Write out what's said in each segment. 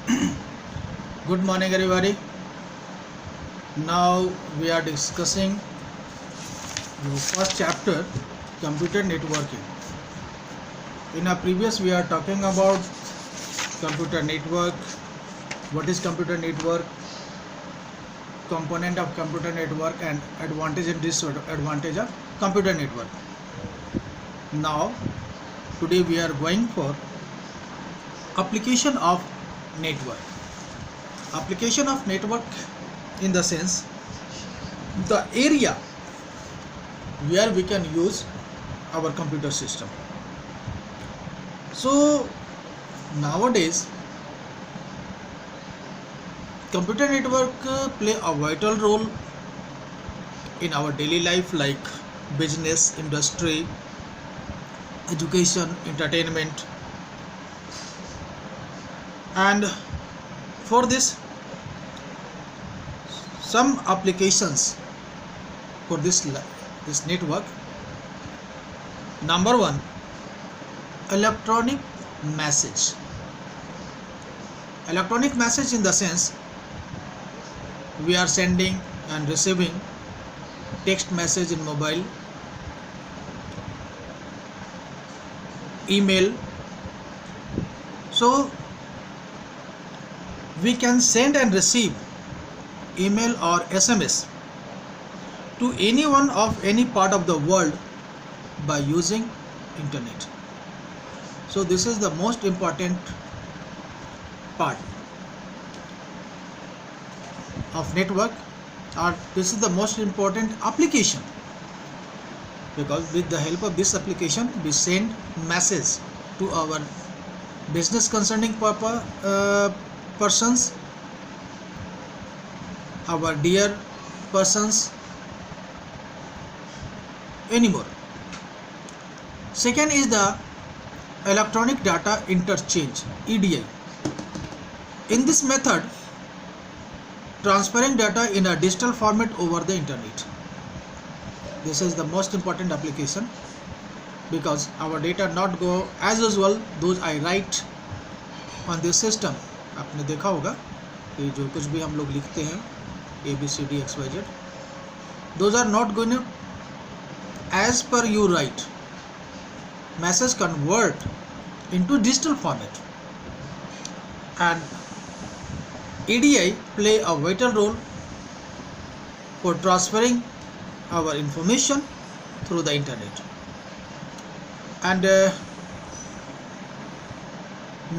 Good morning, everybody. Now we are discussing the first chapter, computer networking. In our previous, we are talking about computer network. What is computer network? Component of computer network and advantage and disadvantage of computer network. Now, today we are going for application of network. Application of network in the sense the area where we can use our computer system. So nowadays computer network play a vital role in our daily life, like business, industry, education, entertainment, and for this some applications for this network. Number one, electronic message. Electronic message in the sense we are sending and receiving text message in mobile, email. So we can send and receive email or SMS to anyone of any part of the world by using internet. So this is the most important part of network, or this is the most important application, because with the help of this application we send message to our business concerning persons, our dear persons, anymore. Second is the electronic data interchange, EDI. In this method, transferring data in a digital format over the internet. This is the most important application, because our data not go as usual those I write on this system. आपने देखा होगा कि जो कुछ भी हम लोग लिखते हैं ABCD XYZ, those are not going to as per you write. Message convert into digital format, and EDI play a vital role for transferring our information through the internet. And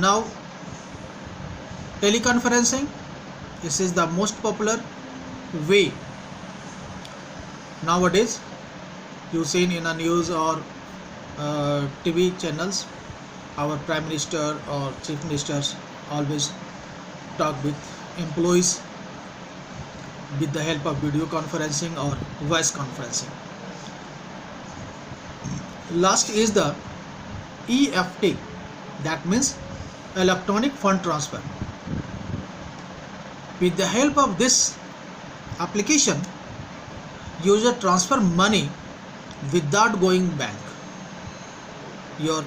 now teleconferencing, this is the most popular way nowadays. You seen in a news or TV channels, our prime minister or chief ministers always talk with employees with the help of video conferencing or voice conferencing. Last is the EFT, that means electronic fund transfer. With the help of this application, user transfer money without going bank. Your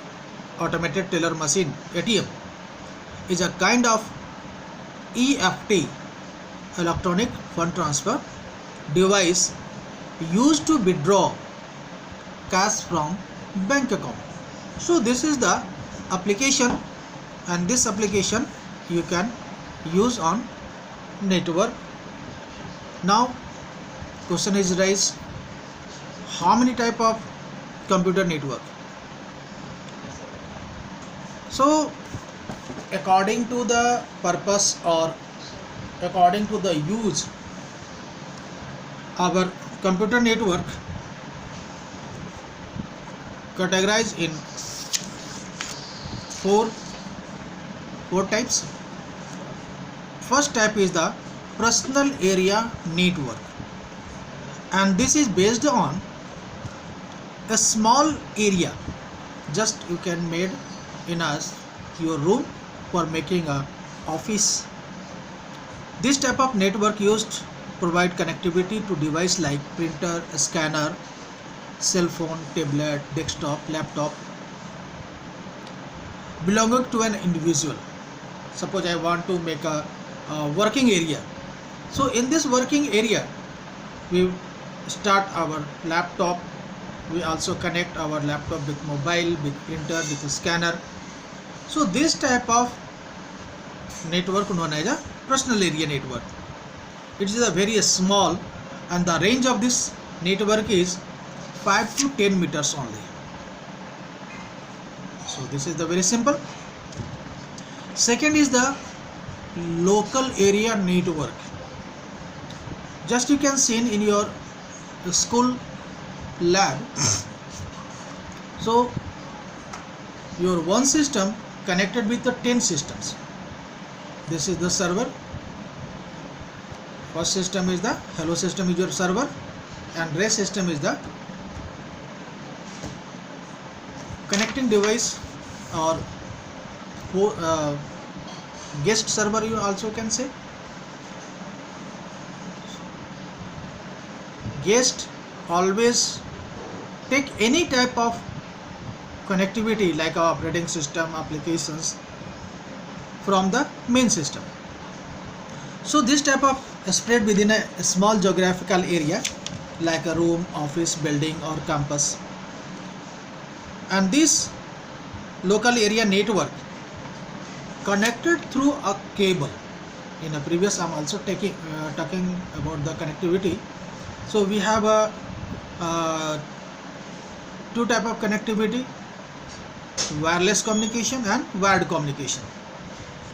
automated teller machine, ATM, is a kind of EFT, electronic fund transfer device used to withdraw cash from bank account. So this is the application, and this application you can use on network. Now question is raised, how many type of computer network? So according to the purpose or according to the use, our computer network categorized in four types. First type is the personal area network, and this is based on a small area, just you can made in your room for making a office. This type of network used provide connectivity to device like printer, scanner, cell phone, tablet, desktop, laptop belonging to an individual. suppose I want to make a working area. So in this working area, we start our laptop. We also connect our laptop with mobile, with printer, with a scanner. So this type of network known as a personal area network. It is a very small, and the range of this network is 5 to 10 meters only. So this is the very simple. Second is the local area network. Just you can see in your school lab. So your one system connected with the 10 systems. This is the server. First system is the hello system is your server, and rest system is the connecting device or guest server, you also can say. Guest always take any type of connectivity like our operating system applications from the main system. So this type of spread within a small geographical area like a room, office, building or campus. And this local area network connected through a cable. In a previous I'm also talking about the connectivity. So we have a two type of connectivity, wireless communication and wired communication.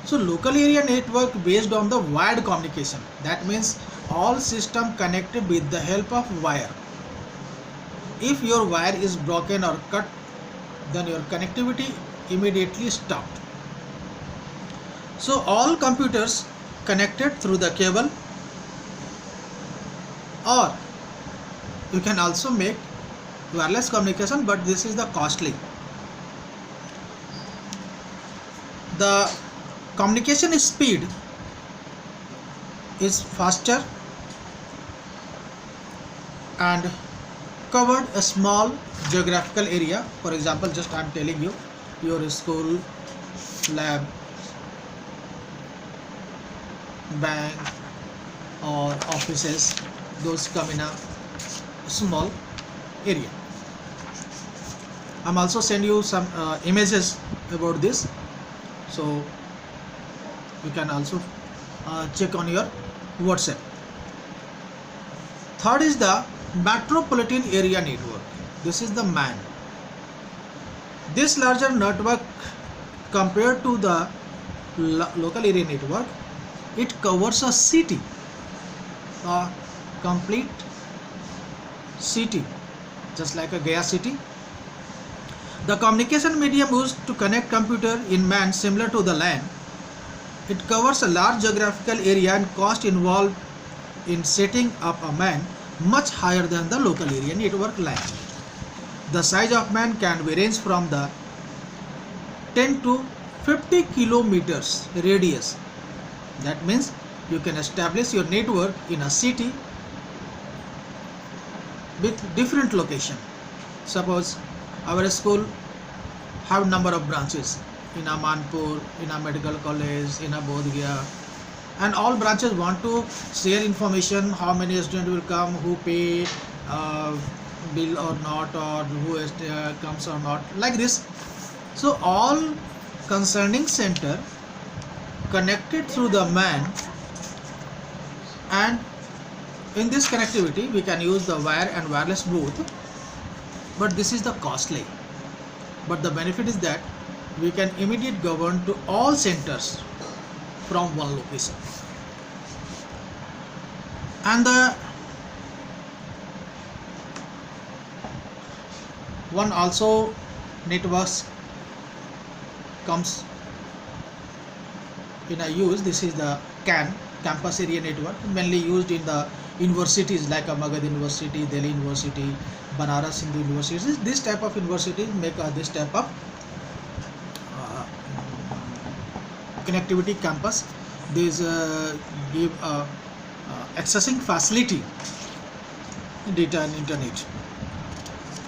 So local area network based on the wired communication. That means all system connected with the help of wire. If your wire is broken or cut, then your connectivity immediately stopped. So all computers connected through the cable, or you can also make wireless communication, but this is the costly. The communication speed is faster and covered a small geographical area. For example, just I am telling you, your school, lab, bank or offices, those come in a small area. I'm also send you some images about this, so you can also check on your WhatsApp. Third is the metropolitan area network. This is the MAN. This larger network compared to the local area network, it covers a city, a complete city, just like a Gaya city. The communication medium used to connect computer in MAN similar to the LAN. It covers a large geographical area and cost involved in setting up a MAN much higher than the local area network LAN. The size of MAN can be range from the 10 to 50 kilometers radius. That means you can establish your network in a city with different location. Suppose our school have number of branches in a Manpur, in a medical college, in a Bodh Gaya, and all branches want to share information, how many students will come, who pay bill or not, or who comes or not, like this. So all concerning center connected through the MAN, and in this connectivity we can use the wire and wireless both, but this is the costly. But the benefit is that we can immediately govern to all centers from one location. And the one also networks comes in a use. This is the CAN, campus area network, mainly used in the universities like Magadha University, Delhi University, Banaras Hindu universities. This type of universities make this type of connectivity campus. These give accessing facility, data and internet.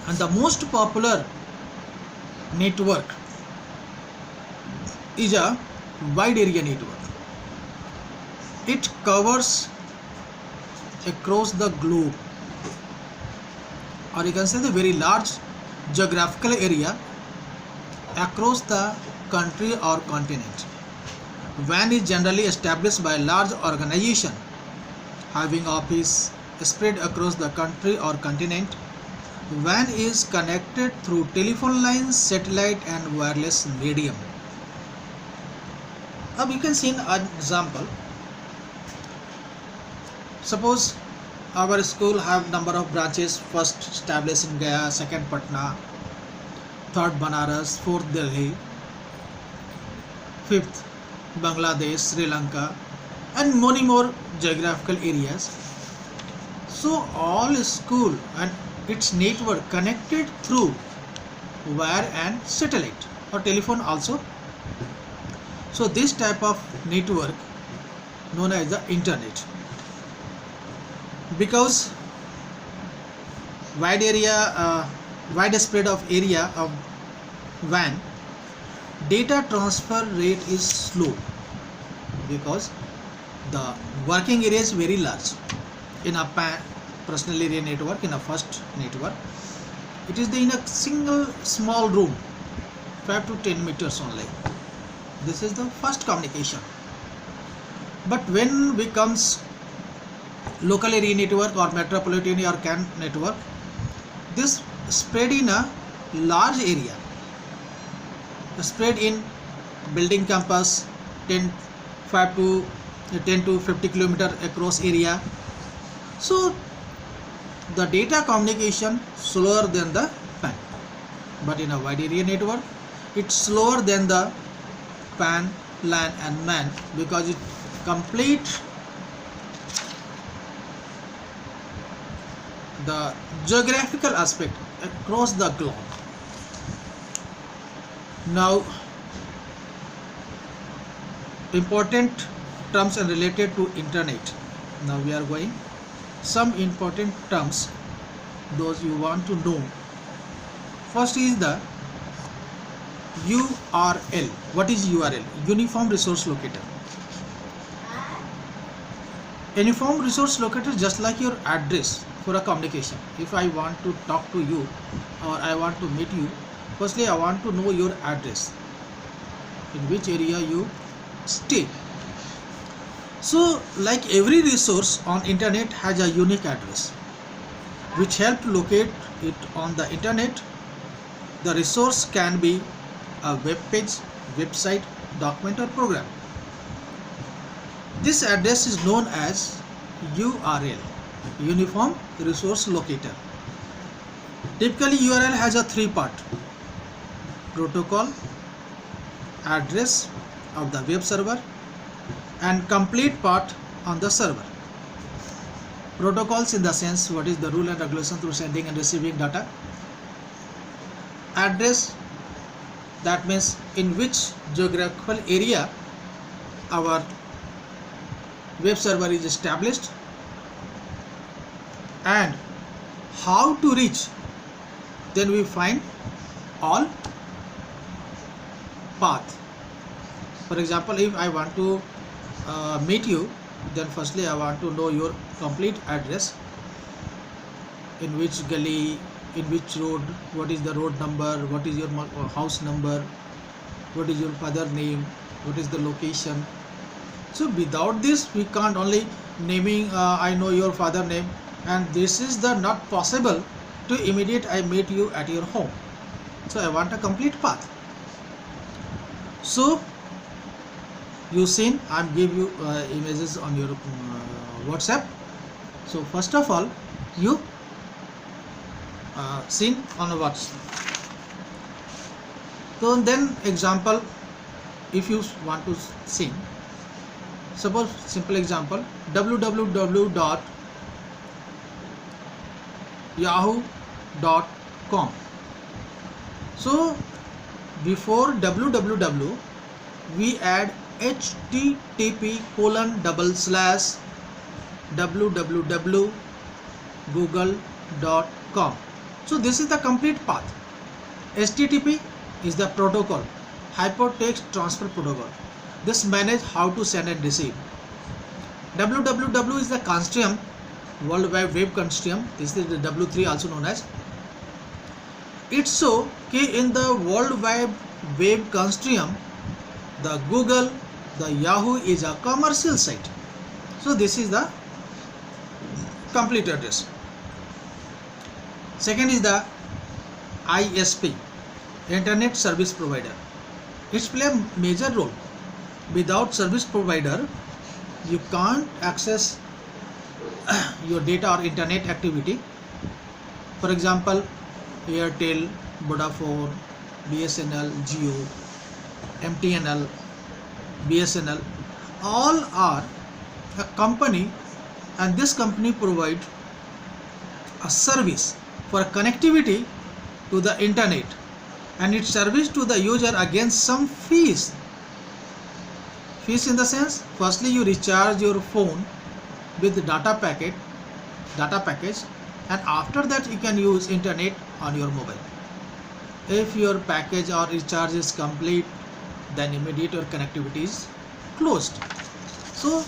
And the most popular network is a wide area network. It covers across the globe, or you can say the very large geographical area across the country or continent. WAN is generally established by a large organization having office spread across the country or continent. WAN is connected through telephone lines, satellite and wireless medium. Now you can see an example. Suppose our school have number of branches, first established in Gaya, second Patna, third Banaras, fourth Delhi, fifth Bangladesh, Sri Lanka and many more geographical areas. So all school and its network connected through wire and satellite or telephone also. So this type of network known as the internet. Because wide spread of area of WAN, data transfer rate is slow because the working area is very large. In a personal area network, in a first network, it is in a single small room, 5 to 10 meters only. This is the first communication. But when becomes local area network or metropolitan or CAN network, this spread in a large area, spread in building campus 10 to 50 kilometer across area. So the data communication slower than the PAN, but in a wide area network it's slower than the PAN, LAN and MAN because it complete the geographical aspect across the globe. Now important terms and related to internet. Now we are going some important terms, those you want to know. First is the URL. What is URL? Uniform Resource Locator. Uniform Resource Locator just like your address for a communication. If I want to talk to you or I want to meet you, firstly I want to know your address, in which area you stay. So like every resource on internet has a unique address which help to locate it on the internet. The resource can be a web page, website, document or program. This address is known as URL, Uniform Resource Locator. Typically URL has a three-part: protocol, address of the web server and complete part on the server. Protocols in the sense what is the rule and regulation through sending and receiving data. Address, that means in which geographical area our web server is established, and how to reach. Then we find all path. For example, if I want to meet you, then firstly I want to know your complete address, in which gully, in which road, what is the road number, what is your house number, what is your father name, what is the location. So without this we can't only naming I know your father name, and this is the not possible to immediate I meet you at your home. So I want a complete path. So you seen I'm give you images on your WhatsApp. So first of all you seen on WhatsApp. So then example, if you want to see, suppose simple example, www.yahoo.com. So before www we add http://www.google.com. So this is the complete path. HTTP is the protocol, hypertext transfer protocol. This manage how to send and receive. www is the consortium, World Wide Web Consortium. This is the W3 also known as. It's so in the World Wide Web Consortium, the Google, the Yahoo is a commercial site. So this is the complete address. Second is the ISP, Internet Service Provider. It's play a major role. Without service provider, you can't access your data or internet activity. For example, Airtel, Vodafone, BSNL, Jio, MTNL, BSNL, all are a company, and this company provide a service for connectivity to the internet, and its service to the user against some fees. Fees in the sense, firstly you recharge your phone with the data package, and after that you can use internet on your mobile. If your package or recharge is complete, then immediate your connectivity is closed. So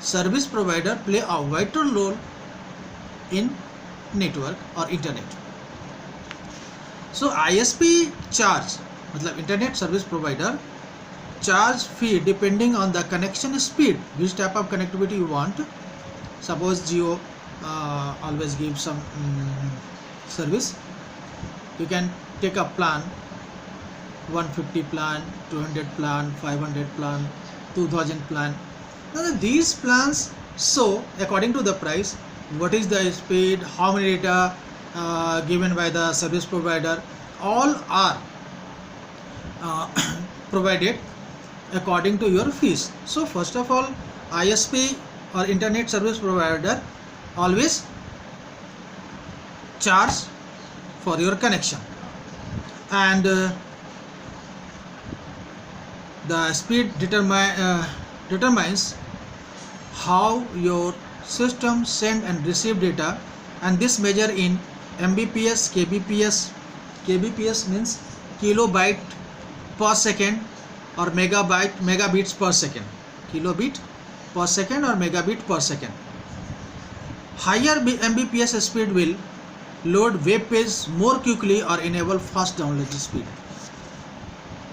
service provider play a vital role in network or internet. So ISP charge, मतलब internet service provider charge fee depending on the connection speed, which type of connectivity you want. Suppose Jio always gives some service. You can take a plan, 150 plan, 200 plan, 500 plan, 2000 plan. Now these plans show according to the price what is the speed, how many data given by the service provider. All are provided according to your fees. So first of all, ISP or internet service provider always charge for your connection, and the speed determines how your system send and receive data, and this measure in Mbps, kbps. Kbps means kilobyte per second or megabits per second. Kilobit per second or megabit per second. Higher Mbps speed will load web page more quickly or enable fast download speed.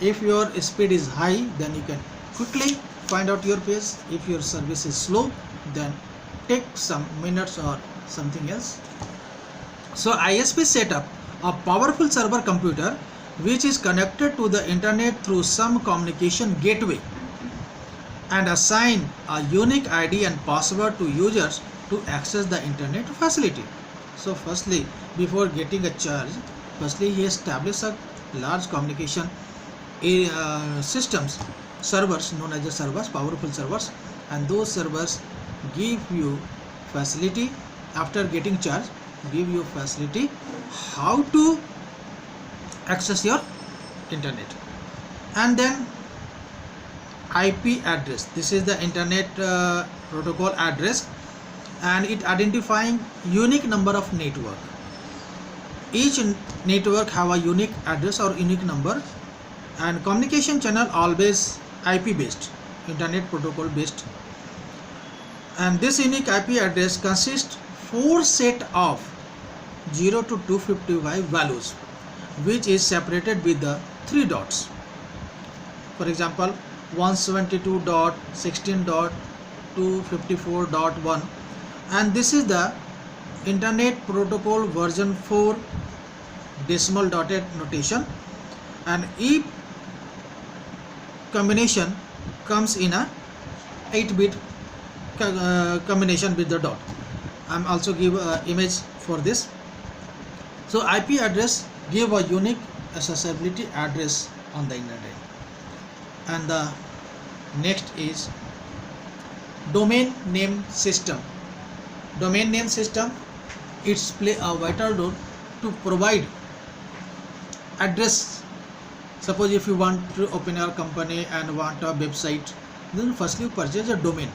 If your speed is high, then you can quickly find out your page. If your service is slow, then take some minutes or something else. So ISP set up a powerful server computer which is connected to the internet through some communication gateway, and assign a unique ID and password to users to access the internet facility. So firstly, before getting a charge, firstly he establishes a large communication systems, servers known as the servers, powerful servers, and those servers give you facility after getting charge, give you facility how to access your internet. And then IP address, this is the internet protocol address, and it identifying unique number of network. Each network have a unique address or unique number, and communication channel always IP based, internet protocol based, and this unique IP address consists 4 set of 0 to 255 values, which is separated with the 3 dots. For example, 172.16.254.1, and this is the internet protocol version 4 decimal dotted notation, and each combination comes in a 8-bit combination with the dot. I'm also give image for this. So IP address give a unique accessibility address on the internet. And the next is domain name system. Domain name system, it's play a vital role to provide address. Suppose if you want to open your company and want a website, then firstly you purchase a domain.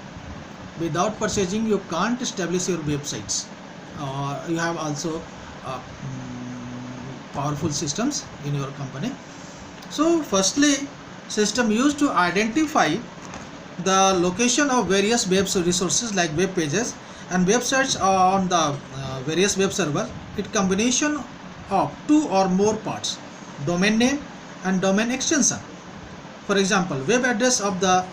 Without purchasing, you can't establish your websites. You have also powerful systems in your company. So firstly, system used to identify the location of various web resources like web pages and websites on the various web servers. It combination of two or more parts, domain name and domain extension. For example, web address of the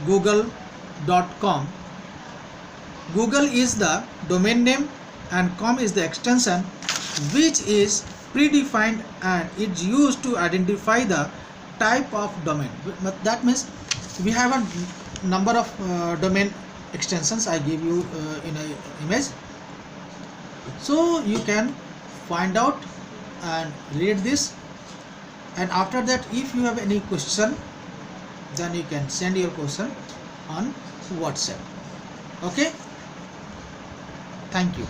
google.com. Google is the domain name and com is the extension, which is predefined and it's used to identify the type of domain. But that means we have a number of domain extensions I give you in an image, so you can find out and read this, and after that if you have any question then you can send your question on WhatsApp. Okay, thank you.